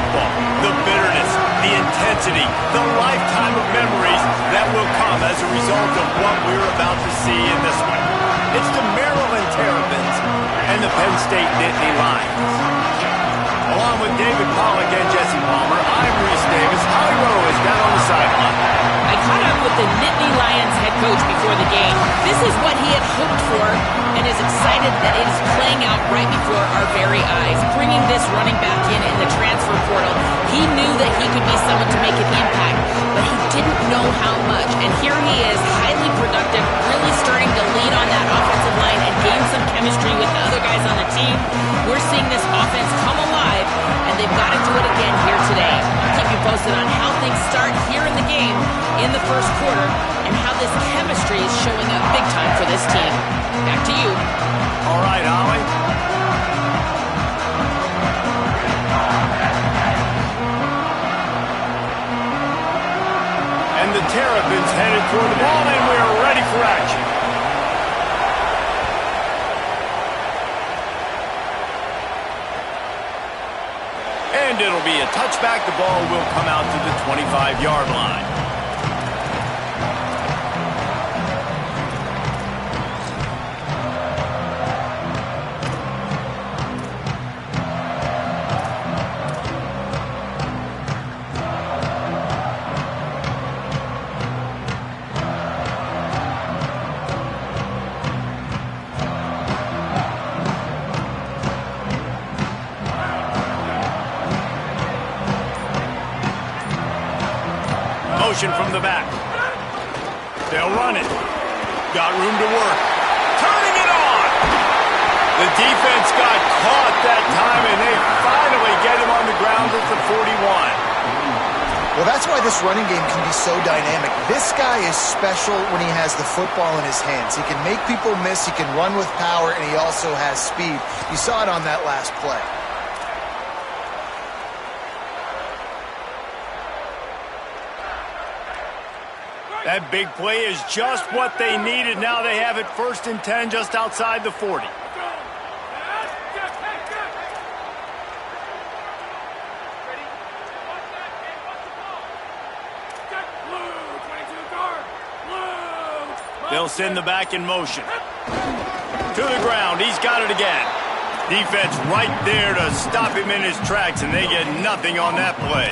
football. The bitterness, the intensity, the lifetime of memories that will come as a result of what we're about to see in this one. It's the Maryland Terrapins and the Penn State Nittany Lions. Along with David Pollack and Jesse Palmer, I'm Reese Davis. Holly Rowe is down on the sideline. I caught up with the Nittany Lions head coach before the game. This is what he had hoped for and is excited that it is playing out right before our very eyes. Bringing this running back in the transfer portal, he knew that he could be someone to make an impact, but he didn't know how much. And here he is, highly productive, really starting to lead on that offensive line and gain some chemistry with the other guys on the team. We're seeing this offense come alive, and they've got to do it again here today. I'll keep you posted on how things start here in the game in the first quarter and how this chemistry is showing up big time for this team. Back to you. All right, Holly. And the Terrapins headed toward the ball, and we are ready for action. And it'll be a touchback. The ball will come out to the 25-yard line. From the back. They'll run it. Got room to work. Turning it on! The defense got caught that time, and they finally get him on the ground at the 41. Well, that's why this running game can be so dynamic. This guy is special when he has the football in his hands. He can make people miss, he can run with power, and he also has speed. You saw it on that last play. That big play is just what they needed. Now they have it 1st and 10 just outside the 40. They'll send the back in motion. To the ground. He's got it again. Defense right there to stop him in his tracks, and they get nothing on that play.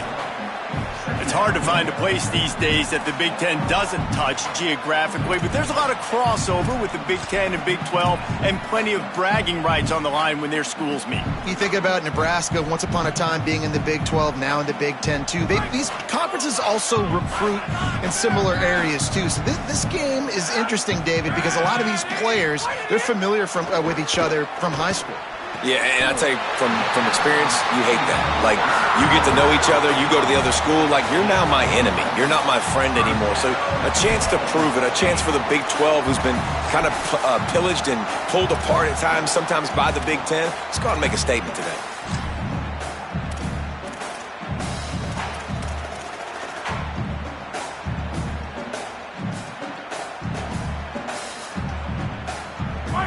It's hard to find a place these days that the Big Ten doesn't touch geographically, but there's a lot of crossover with the Big Ten and Big 12 and plenty of bragging rights on the line when their schools meet. You think about Nebraska, once upon a time being in the Big 12, now in the Big 10 too. These conferences also recruit in similar areas too. So this game is interesting, David, because a lot of these players, they're familiar with each other from high school. Yeah, and I tell you, from experience, you hate that. Like, you get to know each other, you go to the other school, like, you're now my enemy. You're not my friend anymore. So a chance to prove it, a chance for the Big 12, who's been kind of pillaged and pulled apart at times, sometimes by the Big 10. Let's go out and make a statement today.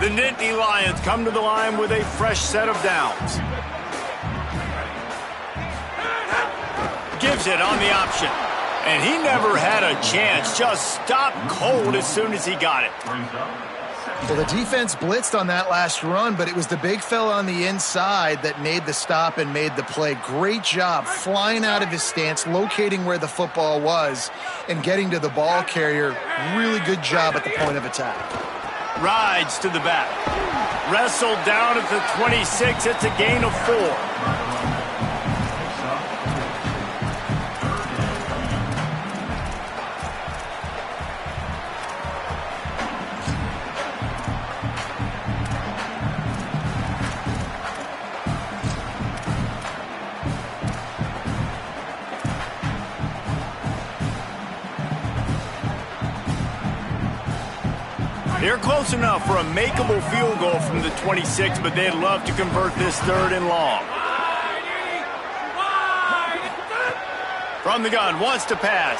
The Nittany Lions come to the line with a fresh set of downs. Gives it on the option. And he never had a chance. Just stopped cold as soon as he got it. Well, the defense blitzed on that last run, but it was the big fella on the inside that made the stop and made the play. Great job flying out of his stance, locating where the football was, and getting to the ball carrier. Really good job at the point of attack. Rides to the back. Wrestled down at the 26. It's a gain of 4. They're close enough for a makeable field goal from the 26, but they'd love to convert this 3rd and long. From the gun, wants to pass.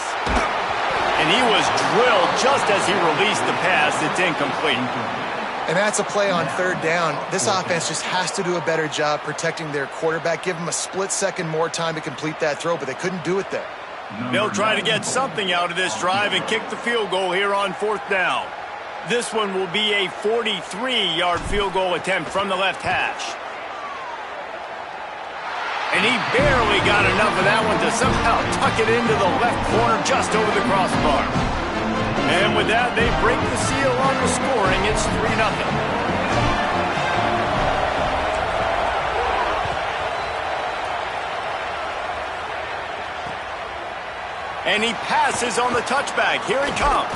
And he was drilled just as he released the pass. It's incomplete. And that's a play on third down. This offense just has to do a better job protecting their quarterback. Give him a split second more time to complete that throw, but they couldn't do it there. They'll try to get something out of this drive and kick the field goal here on fourth down. This one will be a 43-yard field goal attempt from the left hash. And he barely got enough of that one to somehow tuck it into the left corner just over the crossbar. And with that, they break the seal on the scoring. It's 3-0. And he passes on the touchback. Here he comes.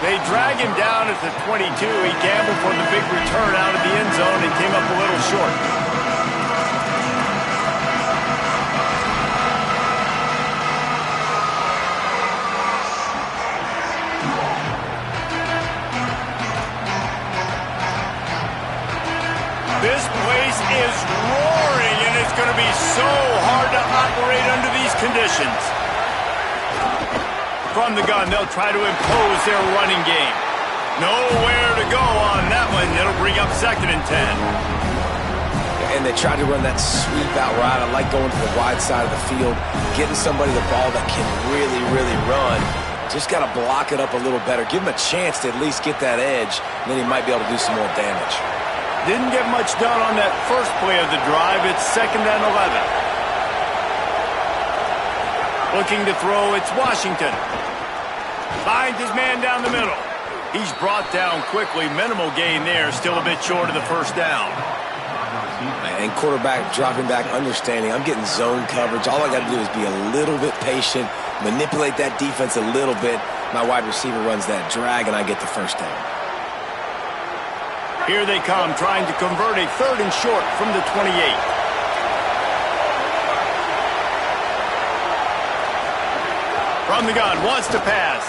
They drag him down at the 22. He gambled for the big return out of the end zone and came up a little short. This place is roaring, and it's going to be so hard to operate under these conditions. From the gun, they'll try to impose their running game. Nowhere to go on that one. It'll bring up 2nd and 10. And they tried to run that sweep out route. I like going to the wide side of the field, getting somebody the ball that can really, really run. Just got to block it up a little better. Give him a chance to at least get that edge, and then he might be able to do some more damage. Didn't get much done on that first play of the drive. It's 2nd and 11. Looking to throw, it's Washington. Finds his man down the middle. He's brought down quickly. Minimal gain there. Still a bit short of the first down. And quarterback dropping back, understanding I'm getting zone coverage. All I got to do is be a little bit patient, manipulate that defense a little bit. My wide receiver runs that drag, and I get the first down. Here they come, trying to convert a 3rd and short from the 28. From the gun, wants to pass.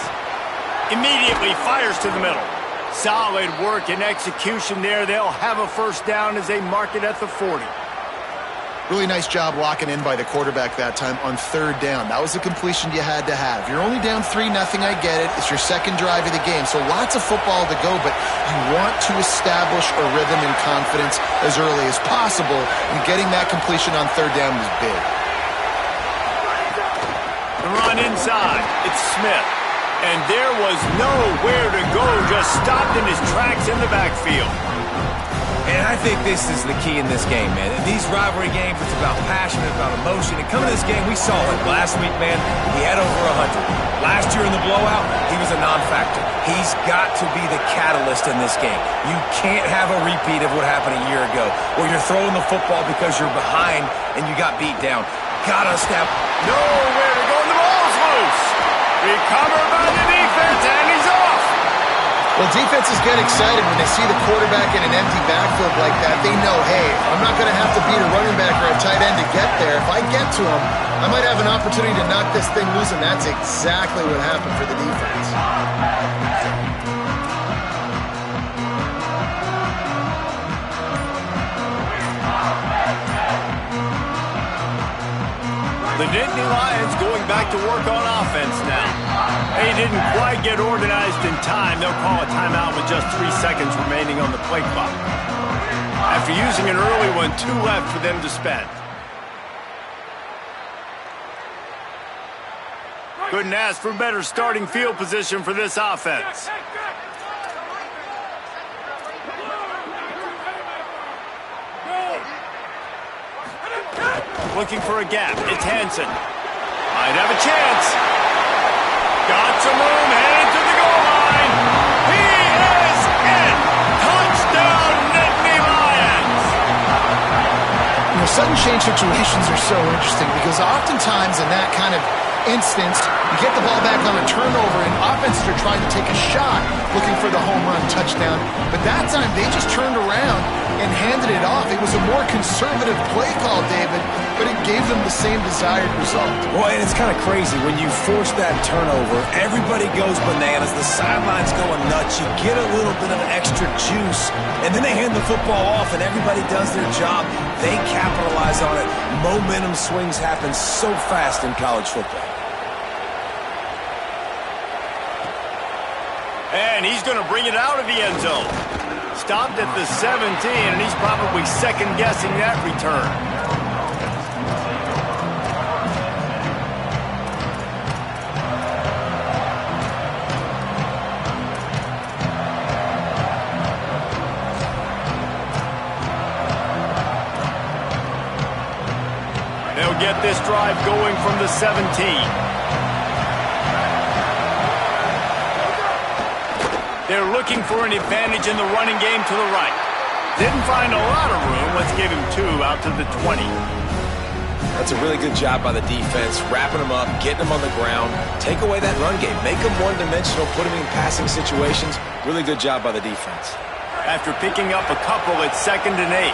Immediately fires to the middle. Solid work and execution there. They'll have a first down as they mark it at the 40. Really nice job locking in by the quarterback that time on third down. That was the completion you had to have. You're only down 3-0, I get it. It's your second drive of the game, so lots of football to go, but you want to establish a rhythm and confidence as early as possible, and getting that completion on third down was big. The run inside. It's Smith. And there was nowhere to go, just stopped in his tracks in the backfield. And I think this is the key in this game, man. In these rivalry games, it's about passion, it's about emotion. And coming to this game, we saw it last week, man. He had over 100. Last year in the blowout, he was a non-factor. He's got to be the catalyst in this game. You can't have a repeat of what happened a year ago, where you're throwing the football because you're behind and you got beat down. Gotta step. Nowhere to go, and the ball's loose. Recovered by the defense, and he's off. Well, defenses get excited when they see the quarterback in an empty backfield like that. They know, hey, I'm not going to have to beat a running back or a tight end to get there. If I get to him, I might have an opportunity to knock this thing loose, and that's exactly what happened for the defense. The Nittany Lions going back to work on offense now. They didn't quite get organized in time. They'll call a timeout with just 3 seconds remaining on the play clock. After using an early one, 2 left for them to spend. Couldn't ask for better starting field position for this offense. Looking for a gap. It's Hansen. Might have a chance. Got some room, headed to the goal line. He is in. Touchdown, Nittany Lions. You know, sudden change situations are so interesting because oftentimes in that kind of instance, you get the ball back on a turnover and offenses are trying to take a shot looking for the home run touchdown. But that time, they just turned around and handed it off. It was a more conservative play call, David, but it gave them the same desired result. Well, and it's kind of crazy. When you force that turnover, everybody goes bananas. The sidelines going nuts. You get a little bit of extra juice, and then they hand the football off, and everybody does their job. They capitalize on it. Momentum swings happen so fast in college football. And he's going to bring it out of the end zone. stopped at the 17, and he's probably second-guessing that return. They'll get this drive going from the 17. They're looking for an advantage in the running game to the right. Didn't find a lot of room. Let's give him 2 out to the 20. That's a really good job by the defense, wrapping them up, getting them on the ground. Take away that run game. Make them one-dimensional, put them in passing situations. Really good job by the defense. After picking up a couple, it's 2nd and 8.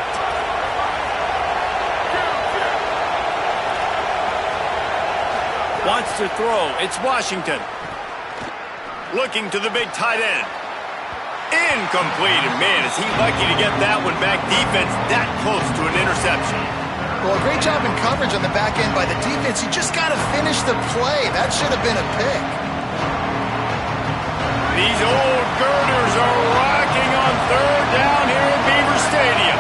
Wants to throw. It's Washington. Looking to the big tight end. Incomplete. And man, is he lucky to get that one back. Defense that close to an interception. Well, a great job in coverage on the back end by the defense. You just got to finish the play. That should have been a pick. These old girders are rocking on 3rd down here at Beaver Stadium.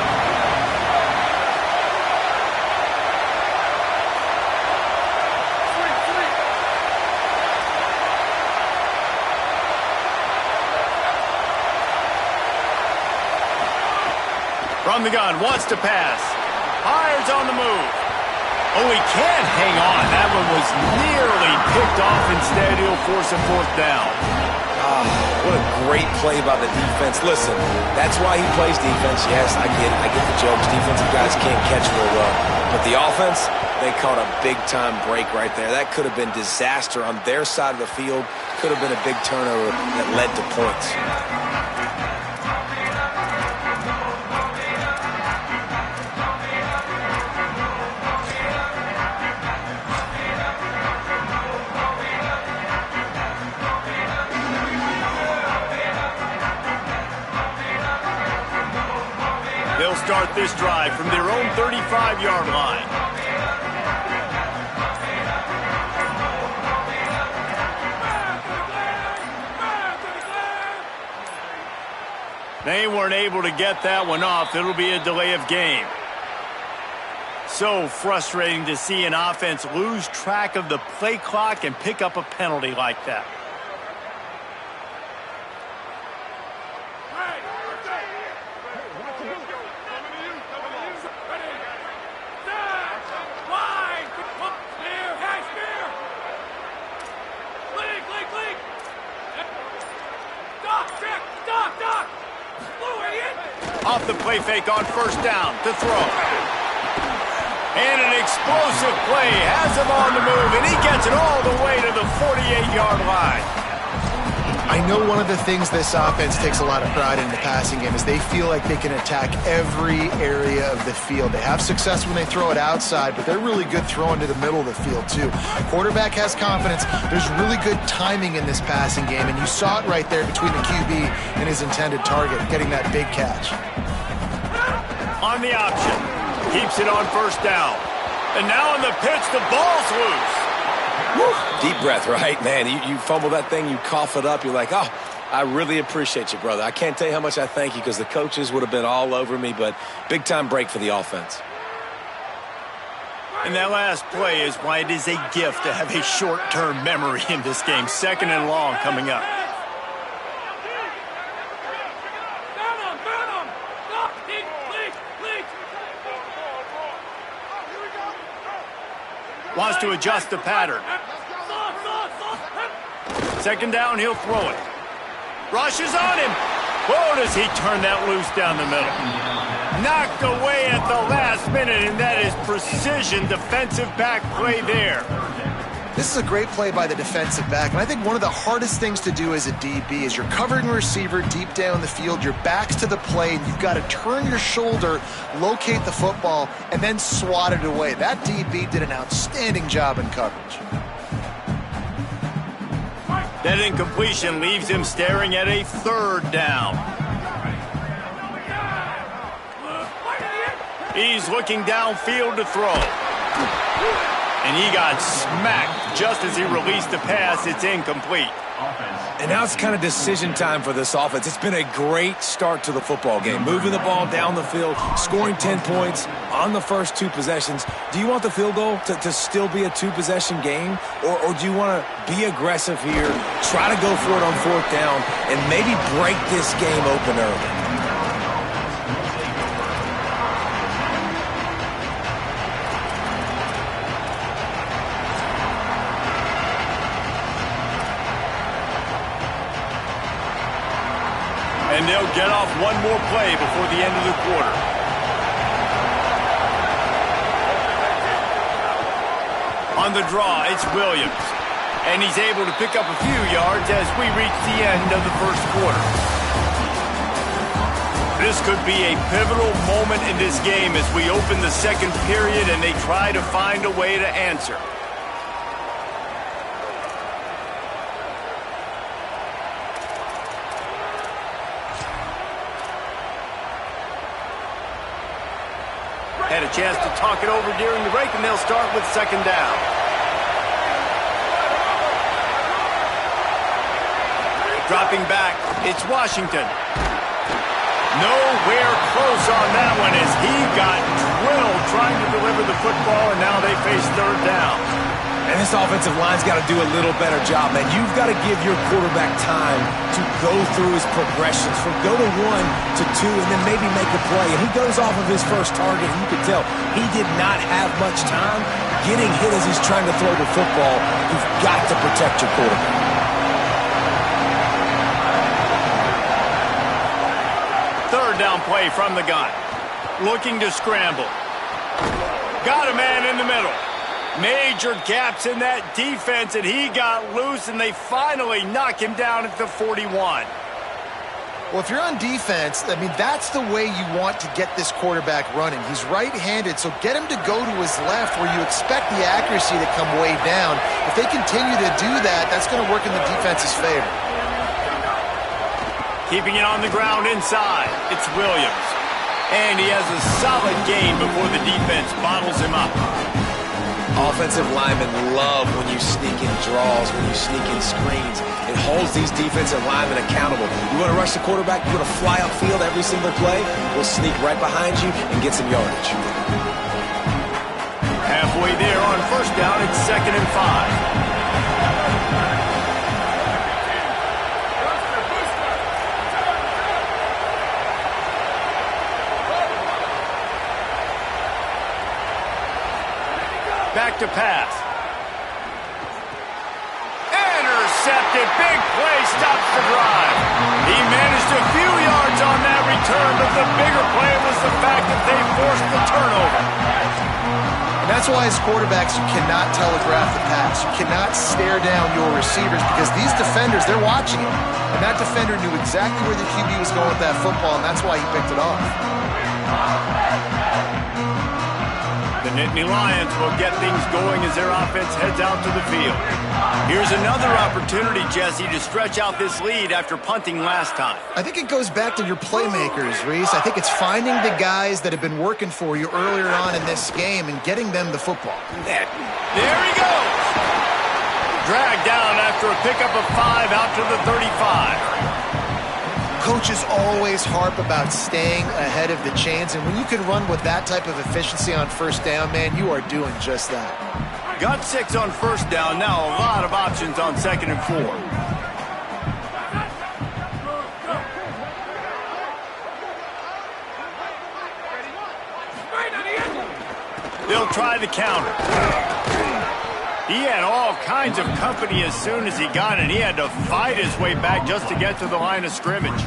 From the gun, wants to pass. Fires on the move. Oh, he can't hang on. That one was nearly picked off. Instead, he'll force a 4th down. What a great play by the defense. Listen, that's why he plays defense. Yes, I get it. I get the jokes. Defensive guys can't catch real well. But the offense, they caught a big-time break right there. That could have been disaster on their side of the field. Could have been a big turnover that led to points. They'll start this drive from their own 35-yard line. They weren't able to get that one off. It'll be a delay of game. So frustrating to see an offense lose track of the play clock and pick up a penalty like that. Off the play fake on 1st down to throw. And an explosive play has him on the move, and he gets it all the way to the 48-yard line. I know one of the things this offense takes a lot of pride in the passing game is they feel like they can attack every area of the field. They have success when they throw it outside, but they're really good throwing to the middle of the field too. Quarterback has confidence. There's really good timing in this passing game, and you saw it right there between the QB and his intended target, getting that big catch. On the option. Keeps it on 1st down. And now on the pitch, the ball's loose. Woo. Deep breath, right? Man, you fumble that thing, you cough it up, you're like, oh, I really appreciate you, brother. I can't tell you how much I thank you because the coaches would have been all over me, but big-time break for the offense. And that last play is why it is a gift to have a short-term memory in this game. 2nd and long coming up. Wants to adjust the pattern. 2nd down, he'll throw it. Rushes on him. Whoa, does he turn that loose down the middle. Knocked away at the last minute, and that is precision defensive back play there. This is a great play by the defensive back, and I think one of the hardest things to do as a DB is you're covering a receiver deep down the field, your back's to the play, and you've got to turn your shoulder, locate the football, and then swat it away. That DB did an outstanding job in coverage. That incompletion leaves him staring at a 3rd down. He's looking downfield to throw. And he got smacked just as he released the pass. It's incomplete. And now it's kind of decision time for this offense. It's been a great start to the football game. Moving the ball down the field, scoring 10 points on the first 2 possessions. Do you want the field goal to still be a 2-possession game? Or do you want to be aggressive here, try to go for it on 4th down, and maybe break this game open early? And they'll get off one more play before the end of the quarter. On the draw, it's Williams. And he's able to pick up a few yards as we reach the end of the first quarter. This could be a pivotal moment in this game as we open the second period and they try to find a way to answer. Had a chance to talk it over during the break, and they'll start with 2nd down. Dropping back, it's Washington. Nowhere close on that one as he got drilled trying to deliver the football, and now they face 3rd down. And this offensive line's got to do a little better job, man. You've got to give your quarterback time to go through his progressions from go to 1 to 2 and then maybe make a play. And he goes off of his first target. You can tell he did not have much time getting hit as he's trying to throw the football. You've got to protect your quarterback. Third down play from the gun. Looking to scramble. Got a man in the middle. Major gaps in that defense, and he got loose, and they finally knock him down at the 41. Well, if you're on defense, I mean, that's the way you want to get this quarterback running. He's right-handed, so get him to go to his left where you expect the accuracy to come way down. If they continue to do that, that's going to work in the defense's favor. Keeping it on the ground inside, it's Williams. And he has a solid gain before the defense bottles him up. Offensive linemen love when you sneak in draws, when you sneak in screens. It holds these defensive linemen accountable. You want to rush the quarterback, you want to fly upfield every single play, we'll sneak right behind you and get some yardage. Halfway there on 1st down, it's 2nd and 5. Back to pass. Intercepted. Big play stops the drive. He managed a few yards on that return, but the bigger play was the fact that they forced the turnover. And that's why as quarterbacks you cannot telegraph the pass. You cannot stare down your receivers because these defenders, they're watching it. And that defender knew exactly where the QB was going with that football, and that's why he picked it off. The Nittany Lions will get things going as their offense heads out to the field. Here's another opportunity, Jesse, to stretch out this lead after punting last time. I think it goes back to your playmakers, Reese. I think it's finding the guys that have been working for you earlier on in this game and getting them the football. There he goes! Dragged down after a pickup of 5 out to the 35. Coaches always harp about staying ahead of the chains, and when you can run with that type of efficiency on 1st down, man, you are doing just that. Got 6 on 1st down, now a lot of options on 2nd and 4. They'll try the counter. He had all kinds of company as soon as he got it. He had to fight his way back just to get to the line of scrimmage.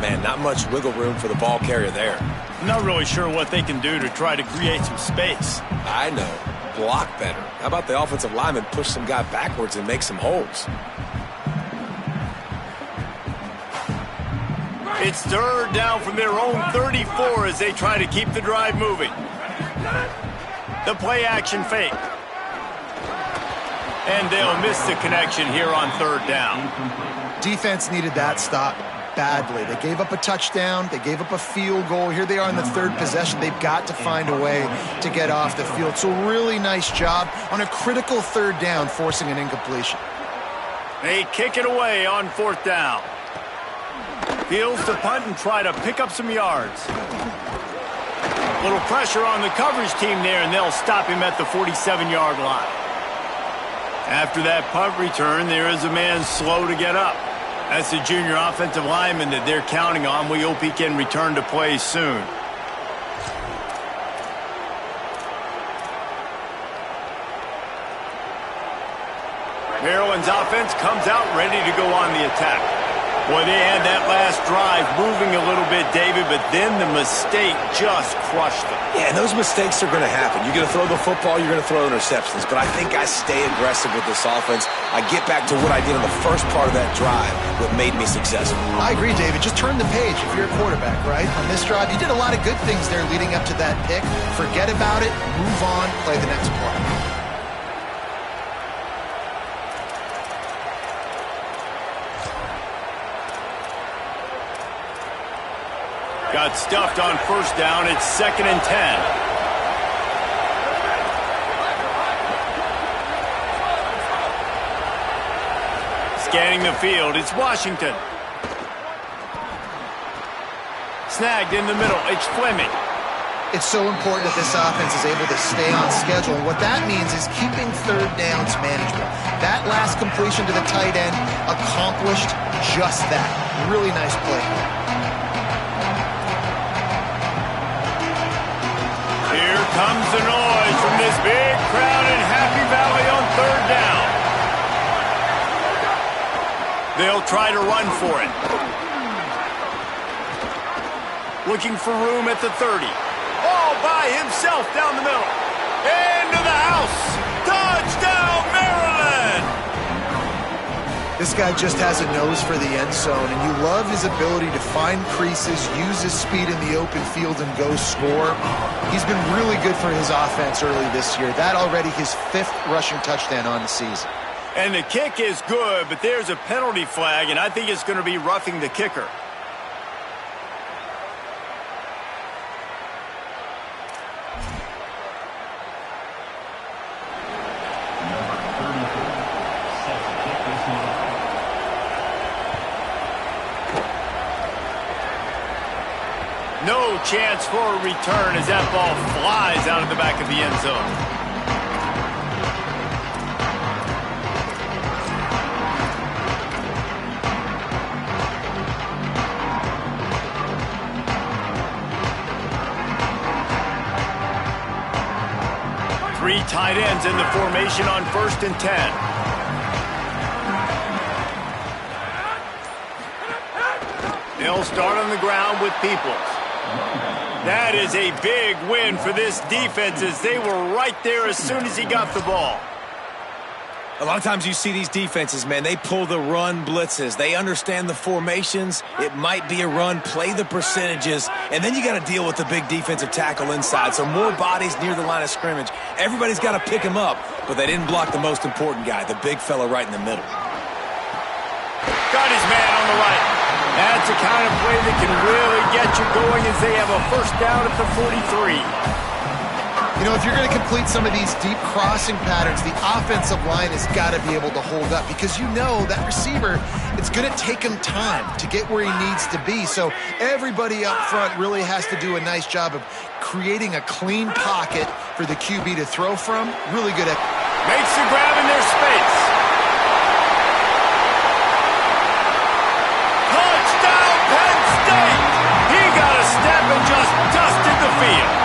Man, not much wiggle room for the ball carrier there. Not really sure what they can do to try to create some space. I know. Block better. How about the offensive lineman push some guy backwards and make some holes? It's 3rd down from their own 34 as they try to keep the drive moving. The play action fake. And they'll miss the connection here on 3rd down. Defense needed that stop badly. They gave up a touchdown. They gave up a field goal. Here they are in the 3rd possession. They've got to find a way to get off the field. So really nice job on a critical 3rd down, forcing an incompletion. They kick it away on 4th down. Fields to punt and try to pick up some yards. Little pressure on the coverage team there, and they'll stop him at the 47-yard line. After that punt return, there is a man slow to get up. That's the junior offensive lineman that they're counting on. We hope he can return to play soon. Maryland's offense comes out ready to go on the attack. Boy, they had that last drive moving a little bit, David, but then the mistake just crushed them. Yeah, and those mistakes are going to happen. You're going to throw the football, you're going to throw interceptions. But I think I stay aggressive with this offense. I get back to what I did on the first part of that drive, what made me successful. I agree, David. Just turn the page if you're a quarterback, right? On this drive, you did a lot of good things there leading up to that pick. Forget about it, move on, play the next play. Got stuffed on 1st down. It's 2nd and 10. Scanning the field, it's Washington. Snagged in the middle, it's Fleming. It's so important that this offense is able to stay on schedule. And what that means is keeping 3rd downs manageable. That last completion to the tight end accomplished just that. Really nice play. Here comes the noise from this big crowd in Happy Valley on 3rd down. They'll try to run for it. Looking for room at the 30. All by himself down the middle. Into the house. Touchdown, Maryland! This guy just has a nose for the end zone, and you love his ability to find creases, use his speed in the open field, and go score. He's been really good for his offense early this year. That already his 5th rushing touchdown on the season. And the kick is good, but there's a penalty flag, and I think it's going to be roughing the kicker. No chance for a return as that ball flies out of the back of the end zone. Three tight ends in the formation on 1st and 10. They'll start on the ground with Peoples. That is a big win for this defense as they were right there as soon as he got the ball. A lot of times you see these defenses, man, they pull the run blitzes. They understand the formations. It might be a run, play the percentages, and then you got to deal with the big defensive tackle inside. So more bodies near the line of scrimmage. Everybody's got to pick him up, but they didn't block the most important guy, the big fella right in the middle. Got his man on the right. That's the kind of play that can really get you going as they have a 1st down at the 43. You know, if you're going to complete some of these deep crossing patterns, the offensive line has got to be able to hold up because you know that receiver, it's going to take him time to get where he needs to be. So everybody up front really has to do a nice job of creating a clean pocket for the QB to throw from. Really good at... Makes the grab in their space. Touchdown, Penn State! He got a step and just dusted the field.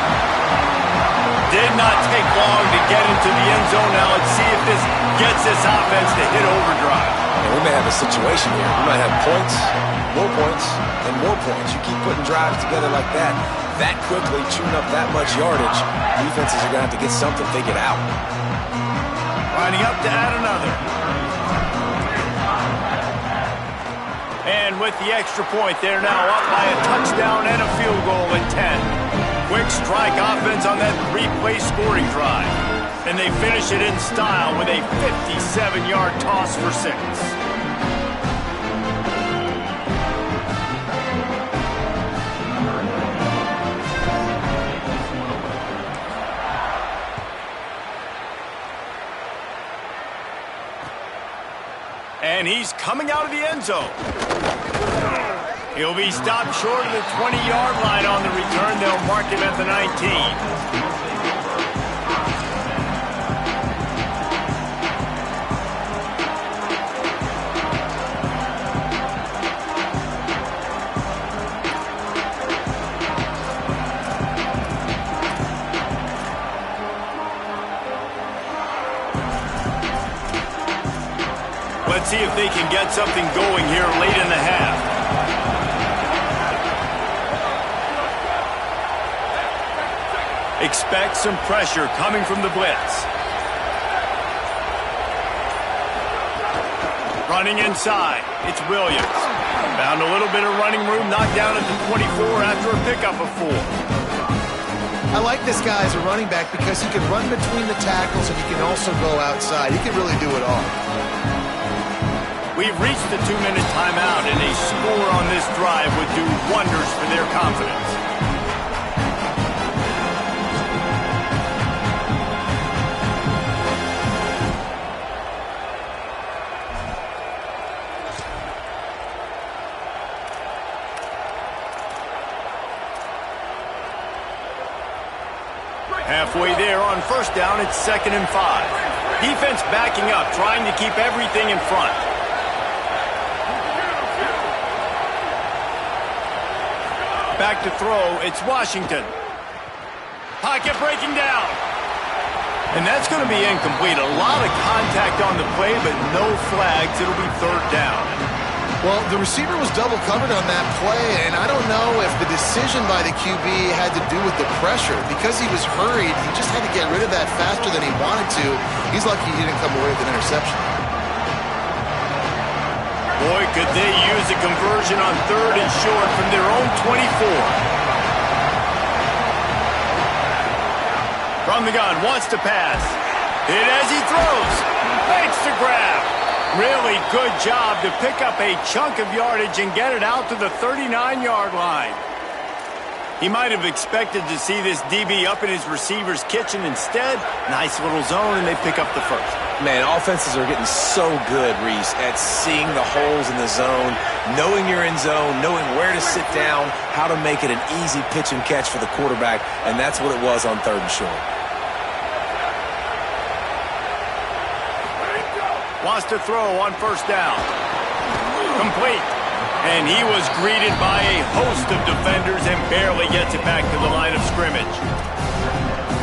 Did not take long to get into the end zone. Now let's see if this gets this offense to hit overdrive. And we may have a situation here. We might have points, and more points. You keep putting drives together like that quickly, chewing up that much yardage, defenses are going to have to get something figured out. Lining up to add another. And with the extra point, they're now up by a touchdown and a field goal at 10. Quick strike offense on that 3-play scoring drive. And they finish it in style with a 57-yard toss for 6. And he's coming out of the end zone. He'll be stopped short of the 20-yard line on the return. They'll mark him at the 19. Let's see if they can get something going here late in the half. Expect some pressure coming from the blitz. Running inside, it's Williams. Found a little bit of running room, knocked down at the 24 after a pickup of 4. I like this guy as a running back because he can run between the tackles and he can also go outside. He can really do it all. We've reached the 2-minute timeout, and a score on this drive would do wonders for their confidence. Halfway there on first down, it's 2nd and 5. Defense backing up, trying to keep everything in front. Back to throw, it's Washington. Pocket breaking down. And that's going to be incomplete. A lot of contact on the play, but no flags. It'll be 3rd down. Well, the receiver was double covered on that play, and I don't know if the decision by the QB had to do with the pressure. Because he was hurried, he just had to get rid of that faster than he wanted to. He's lucky he didn't come away with an interception. Boy, could they use a conversion on 3rd and short from their own 24. From the gun, wants to pass. Hit as he throws. Makes the grab. Really good job to pick up a chunk of yardage and get it out to the 39-yard line. He might have expected to see this DB up in his receiver's kitchen. Instead, nice little zone, and they pick up the first. Man, offenses are getting so good, Reese, at seeing the holes in the zone, knowing you're in zone, knowing where to sit down, how to make it an easy pitch and catch for the quarterback, and that's what it was on 3rd and short. Wants to throw on first down. Complete. And he was greeted by a host of defenders and barely gets it back to the line of scrimmage.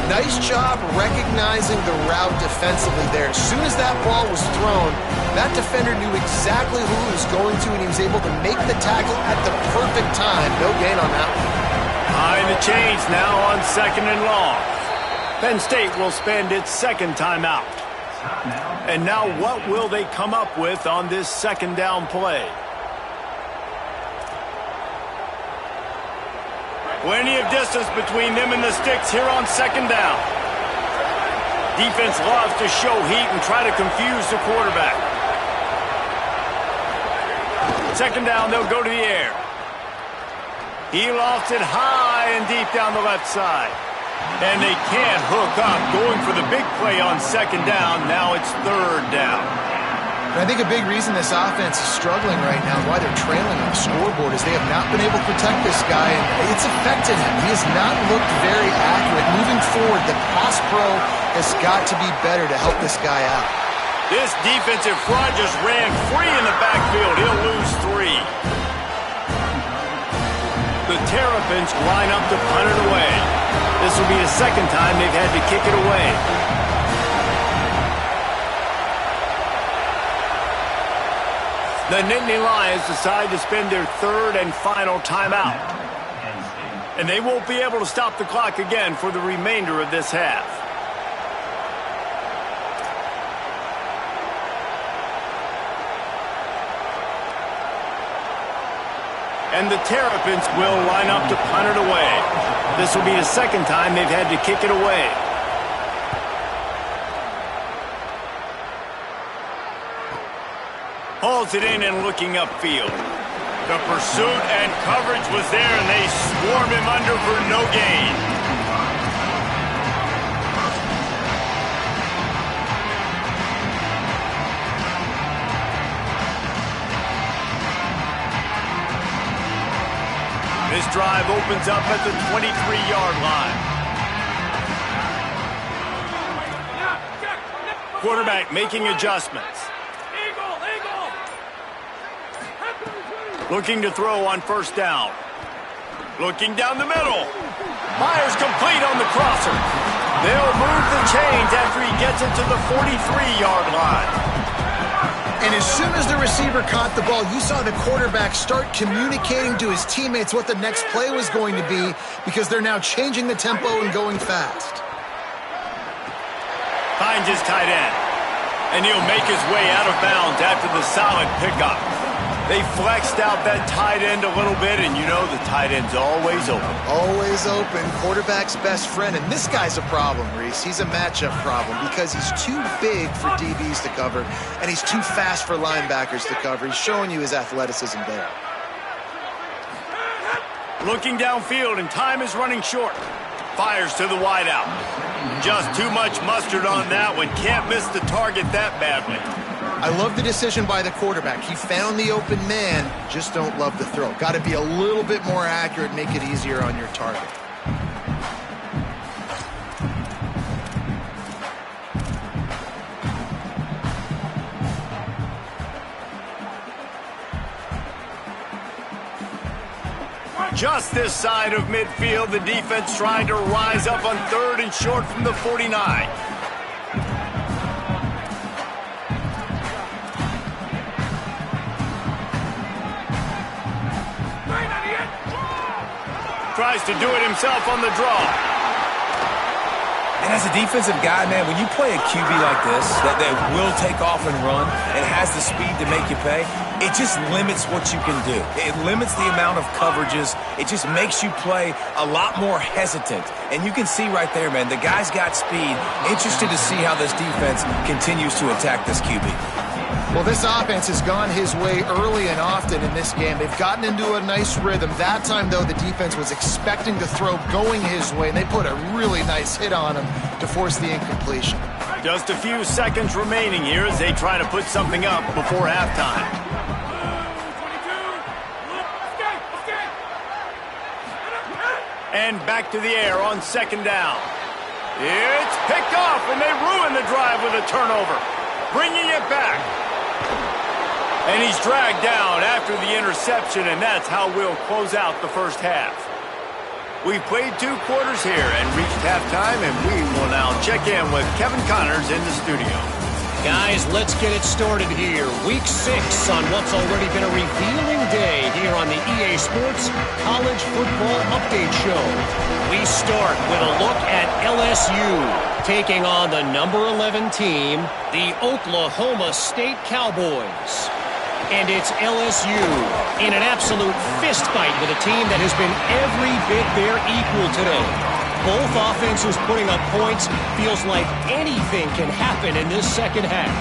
Nice job recognizing the route defensively there. As soon as that ball was thrown, that defender knew exactly who he was going to, and he was able to make the tackle at the perfect time. No gain on that one. High in the chains now on 2nd and long. Penn State will spend its 2nd timeout. And now what will they come up with on this 2nd down play? Plenty of distance between them and the sticks here on 2nd down. Defense loves to show heat and try to confuse the quarterback. 2nd down, they'll go to the air. He lofts it high and deep down the left side. And they can't hook up, going for the big play on 2nd down. Now it's 3rd down. And I think a big reason this offense is struggling right now, why they're trailing on the scoreboard, is they have not been able to protect this guy, and it's affected him. He has not looked very accurate. Moving forward, the pass pro has got to be better to help this guy out. This defensive front just ran free in the backfield. He'll lose 3. The Terrapins line up to punt it away. This will be the 2nd time they've had to kick it away. The Nittany Lions decide to spend their 3rd and final timeout. And they won't be able to stop the clock again for the remainder of this half. And the Terrapins will line up to punt it away. This will be the 2nd time they've had to kick it away. Hauls it in and looking upfield. The pursuit and coverage was there, and they swarm him under for no gain. drive opens up at the 23-yard line. Quarterback making adjustments. Looking to throw on first down. Looking down the middle. Fires complete on the crosser. They'll move the chains after he gets it to the 43-yard line. And as soon as the receiver caught the ball, you saw the quarterback start communicating to his teammates what the next play was going to be because they're now changing the tempo and going fast. Finds his tight end. And he'll make his way out of bounds after the solid pickup. They flexed out that tight end a little bit, and you know the tight end's always open. Always open. Quarterback's best friend. And this guy's a problem, Reese. He's a matchup problem because he's too big for DBs to cover, and he's too fast for linebackers to cover. He's showing you his athleticism there. Looking downfield, and time is running short. Fires to the wideout. Just too much mustard on that one. Can't miss the target that badly. I love the decision by the quarterback. He found the open man, just don't love the throw. Got to be a little bit more accurate, make it easier on your target. Just this side of midfield, the defense trying to rise up on third and short from the 49. Tries to do it himself on the draw. And as a defensive guy, man, when you play a QB like this that will take off and run and has the speed to make you pay, it just limits what you can do. It limits the amount of coverages. It just makes you play a lot more hesitant. And you can see right there, man, the guy's got speed. Interested to see how this defense continues to attack this QB. Well, this offense has gone his way early and often in this game. They've gotten into a nice rhythm. That time, though, the defense was expecting the throw going his way, and they put a really nice hit on him to force the incompletion. Just a few seconds remaining here as they try to put something up before halftime. And back to the air on second down. It's picked off, and they ruin the drive with a turnover. Bringing it back. And he's dragged down after the interception, and that's how we'll close out the first half. We've played 2 quarters here and reached halftime, and we will now check in with Kevin Connors in the studio. Guys, let's get it started here. Week 6 on what's already been a revealing day here on the EA Sports College Football Update Show. We start with a look at LSU taking on the number 11 team, the Oklahoma State Cowboys. And it's LSU in an absolute fist fight with a team that has been every bit their equal today. Both offenses putting up points. Feels like anything can happen in this second half.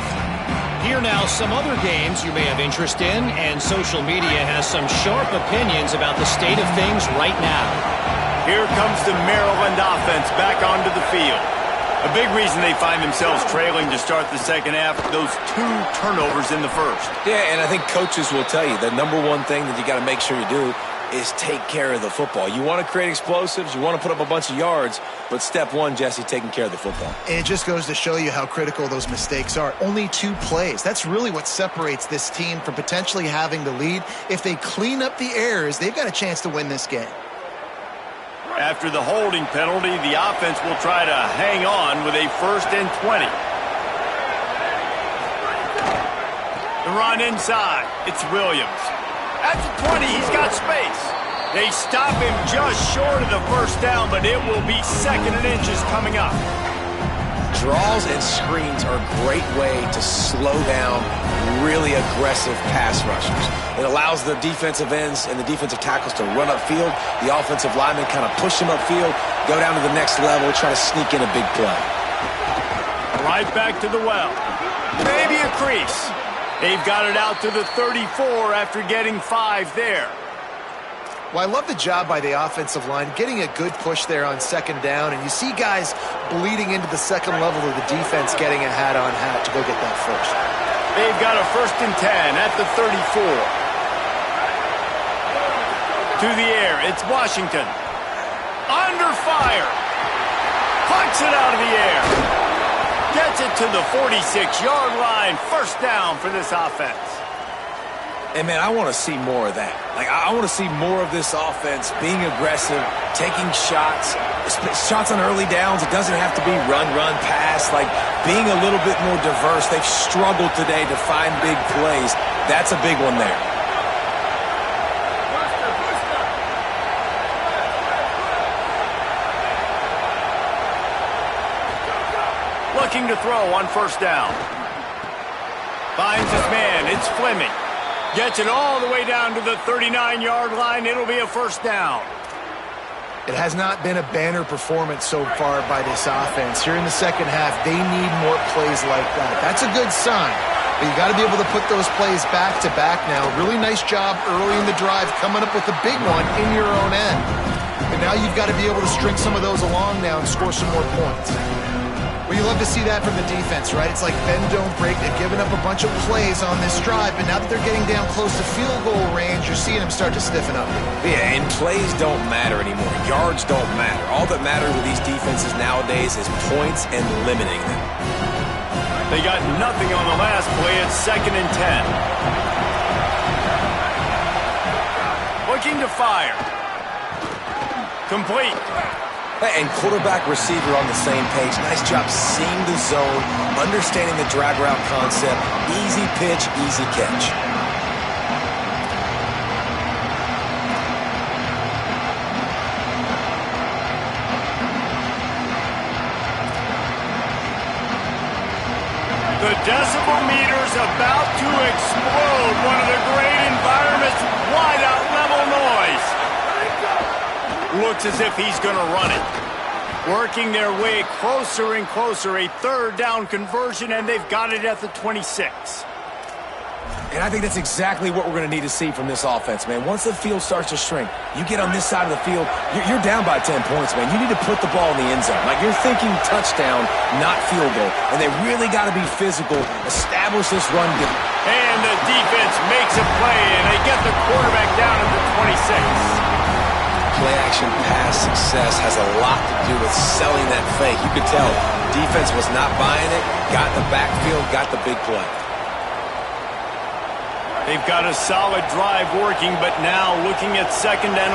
Here now, some other games you may have interest in, and social media has some sharp opinions about the state of things right now. Here comes the Maryland offense back onto the field. A big reason they find themselves trailing to start the second half, those 2 turnovers in the first. Yeah, and I think coaches will tell you the number one thing that you got to make sure you do is take care of the football. You want to create explosives, you want to put up a bunch of yards, but step one, Jesse, taking care of the football. And it just goes to show you how critical those mistakes are. Only 2 plays. That's really what separates this team from potentially having the lead. If they clean up the errors, they've got a chance to win this game. After the holding penalty, the offense will try to hang on with a 1st and 20. The run inside. It's Williams. At the 20, he's got space. They stop him just short of the first down, but it will be 2nd and inches coming up. Draws and screens are a great way to slow down really aggressive pass rushers. It allows the defensive ends and the defensive tackles to run upfield. The offensive linemen kind of push them upfield, go down to the next level, try to sneak in a big play. Right back to the well. Maybe a crease. They've got it out to the 34 after getting 5 there. Well, I love the job by the offensive line, getting a good push there on second down, and you see guys bleeding into the second level of the defense getting a hat-on-hat to go get that first. They've got a 1st and 10 at the 34. To the air, it's Washington. Under fire. Pucks it out of the air. Gets it to the 46-yard line. First down for this offense. And, man, I want to see more of that. Like, I want to see more of this offense being aggressive, taking shots on early downs. It doesn't have to be run, pass. Like, being a little bit more diverse. They've struggled today to find big plays. That's a big one there. Looking to throw on first down. Finds his man. It's Fleming. Gets it all the way down to the 39-yard line. It'll be a first down. It has not been a banner performance so far by this offense. Here in the second half, they need more plays like that. That's a good sign. But you got to be able to put those plays back to back now. Really nice job early in the drive coming up with a big one in your own end. But now you've got to be able to string some of those along now and score some more points. Well, you love to see that from the defense, right? It's like bend, don't break. They've given up a bunch of plays on this drive, but now that they're getting down close to field goal range, you're seeing them start to stiffen up. Yeah, and plays don't matter anymore. Yards don't matter. All that matters with these defenses nowadays is points and limiting them. They got nothing on the last play. It's 2nd and 10. Looking to fire. Complete. And quarterback, receiver on the same page. Nice job seeing the zone, understanding the drag route concept. Easy pitch, easy catch. The decibel meter's about to explode. One of the great environments, wide out level noise. Looks as if he's going to run it. Working their way closer and closer. A third down conversion, and they've got it at the 26. And I think that's exactly what we're going to need to see from this offense, man. Once the field starts to shrink, you get on this side of the field, you're down by 10 points, man. You need to put the ball in the end zone. Like, you're thinking touchdown, not field goal. And they really got to be physical, establish this run game. And the defense makes a play, and they get the quarterback down at the 26. Play-action pass success has a lot to do with selling that fake. You could tell defense was not buying it, got in the backfield, got the big play. They've got a solid drive working, but now looking at 2nd and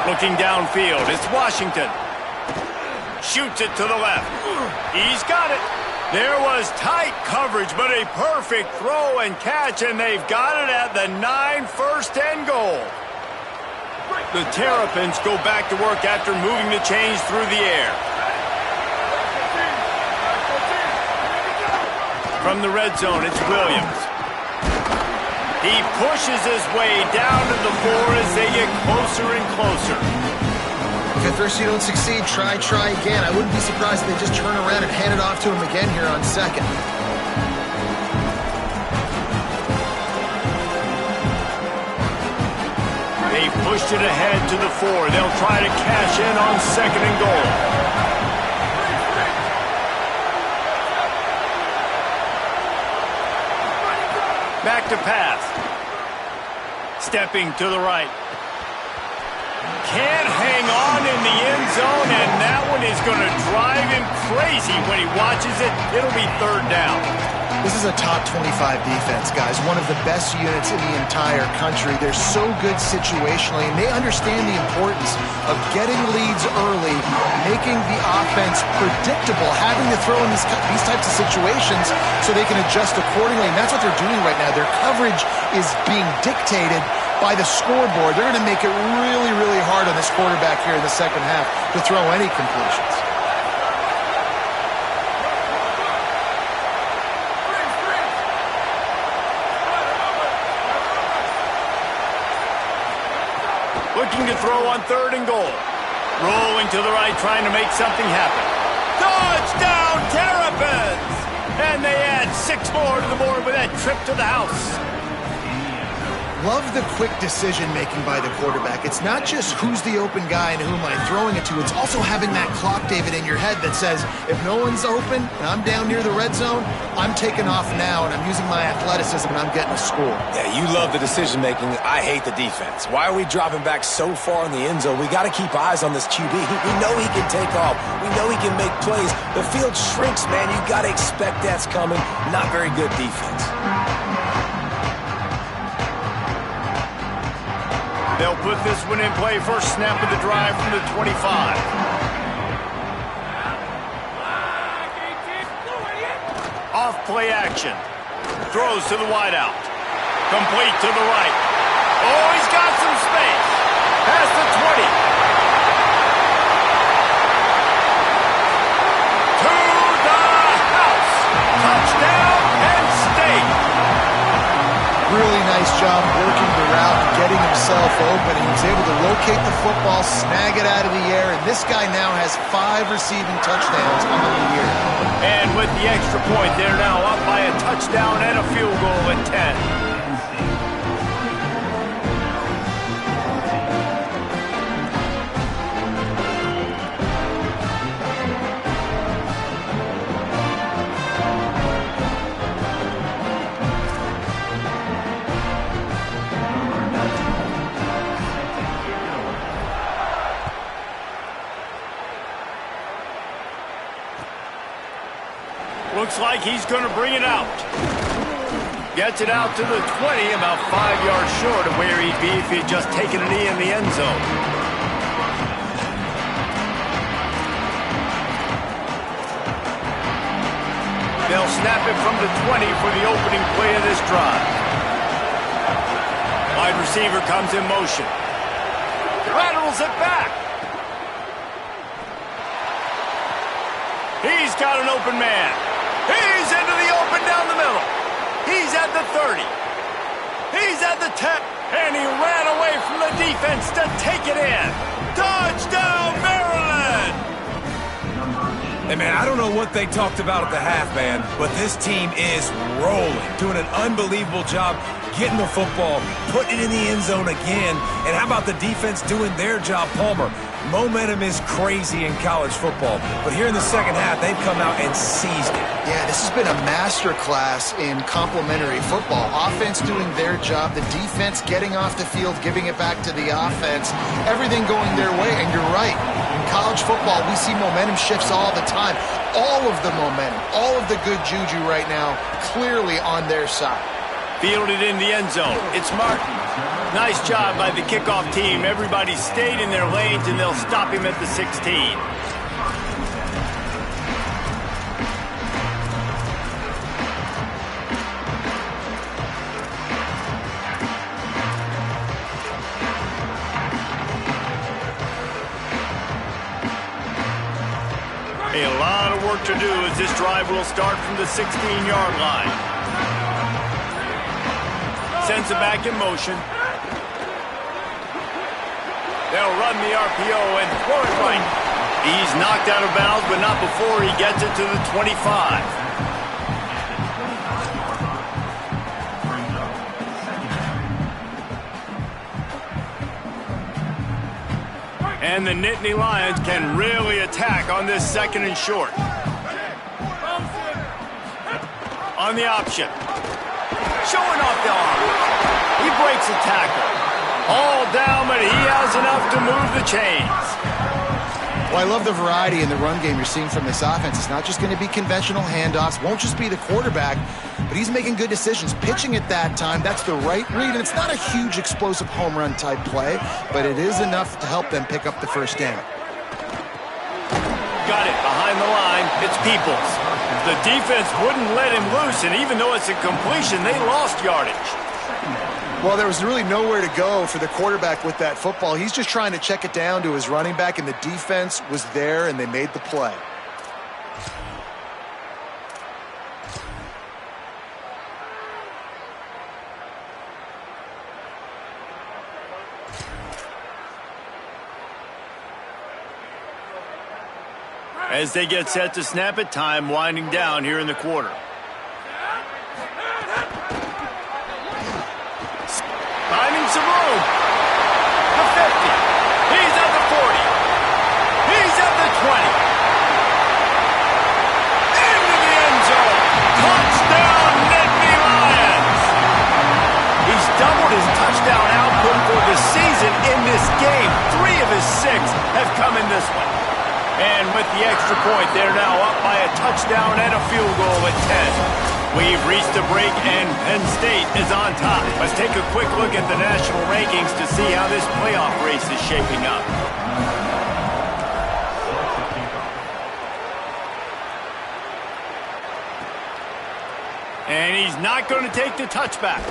11. Looking downfield, it's Washington. Shoots it to the left. He's got it. There was tight coverage, but a perfect throw and catch, and they've got it at the 9, 1st and goal. The Terrapins go back to work after moving the chains through the air. From the red zone, it's Williams. He pushes his way down to the 4 as they get closer and closer. If at first you don't succeed, try again. I wouldn't be surprised if they just turn around and hand it off to him again here on 2nd. They've pushed it ahead to the 4. They'll try to cash in on 2nd and goal. Back to pass. Stepping to the right. Can't hang on in the end zone, and that one is going to drive him crazy when he watches it. It'll be 3rd down. This is a top 25 defense, guys. One of the best units in the entire country. They're so good situationally, and they understand the importance of getting leads early, making the offense predictable, having to throw in these types of situations so they can adjust accordingly, and that's what they're doing right now. Their coverage is being dictated by the scoreboard. They're going to make it really, really hard on this quarterback here in the second half to throw any completions. Looking to throw on 3rd and goal. Rolling to the right, trying to make something happen. Touchdown, Terrapins! And they add 6 more to the board with that trip to the house. Love the quick decision-making by the quarterback. It's not just who's the open guy and who am I throwing it to. It's also having that clock, David, in your head that says, if no one's open and I'm down near the red zone, I'm taking off now, and I'm using my athleticism, and I'm getting a score. Yeah, you love the decision-making. I hate the defense. Why are we dropping back so far in the end zone? We got to keep eyes on this QB. We know he can take off. We know he can make plays. The field shrinks, man. You got to expect that's coming. Not very good defense. They'll put this one in play. First snap of the drive from the 25. Off play action. Throws to the wideout. Complete to the right. Oh, he's got some space. Past the 20. To the house. Touchdown, Penn State. Really nice job working the route and getting himself open. He was able to locate the football, snag it out of the air, and this guy now has 5 receiving touchdowns on the year. And with the extra point, they're now up by a touchdown and a field goal at 10. Looks like he's going to bring it out. Gets it out to the 20, about 5 yards short of where he'd be if he'd just taken a knee in the end zone. They'll snap it from the 20 for the opening play of this drive. Wide receiver comes in motion. Laterals it back. He's got an open man. He's into the open down the middle. He's at the 30. He's at the 10. And he ran away from the defense to take it in. Touchdown, Maryland! Hey, man, I don't know what they talked about at the half, man, but this team is rolling, doing an unbelievable job getting the football, putting it in the end zone again. And how about the defense doing their job, Palmer? Momentum is crazy in college football, but here in the second half, they've come out and seized it. Yeah, this has been a masterclass in complementary football. Offense doing their job, the defense getting off the field, giving it back to the offense, everything going their way. And you're right, in college football, we see momentum shifts all the time. All of the momentum, all of the good juju right now, clearly on their side. Fielded in the end zone. It's Martin. Nice job by the kickoff team. Everybody stayed in their lanes, and they'll stop him at the 16. A lot of work to do as this drive will start from the 16-yard line. Sends it back in motion. They'll run the RPO and throw it right. He's knocked out of bounds, but not before he gets it to the 25. And the Nittany Lions can really attack on this second and short. On the option. Showing off the arm. He breaks a tackle. All down, but he has enough to move the chains. Well, I love the variety in the run game you're seeing from this offense. It's not just going to be conventional handoffs. Won't just be the quarterback, but he's making good decisions. Pitching at that time, that's the right read. And it's not a huge explosive home run type play, but it is enough to help them pick up the first down. Got it behind the line. It's Peoples. The defense wouldn't let him loose, and even though it's a completion, they lost yardage. Well, there was really nowhere to go for the quarterback with that football. He's just trying to check it down to his running back, and the defense was there, and they made the play. As they get set to snap it, time winding down here in the quarter. have come in this one. And with the extra point, they're now up by a touchdown and a field goal at 10. We've reached a break, and Penn State is on top. Let's take a quick look at the national rankings to see how this playoff race is shaping up. And he's not going to take the touchback.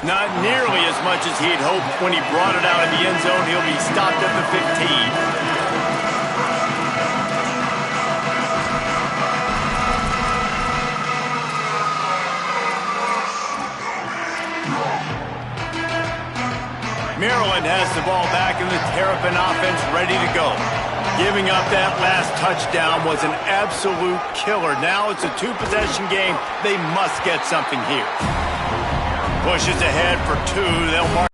Not nearly as much as he'd hoped when he brought it out of the end zone. He'll be stopped at the 15. Maryland has the ball back in the Terrapin offense ready to go. Giving up that last touchdown was an absolute killer. Now it's a two-possession game. They must get something here. Pushes ahead for two. They'll mark.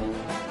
it.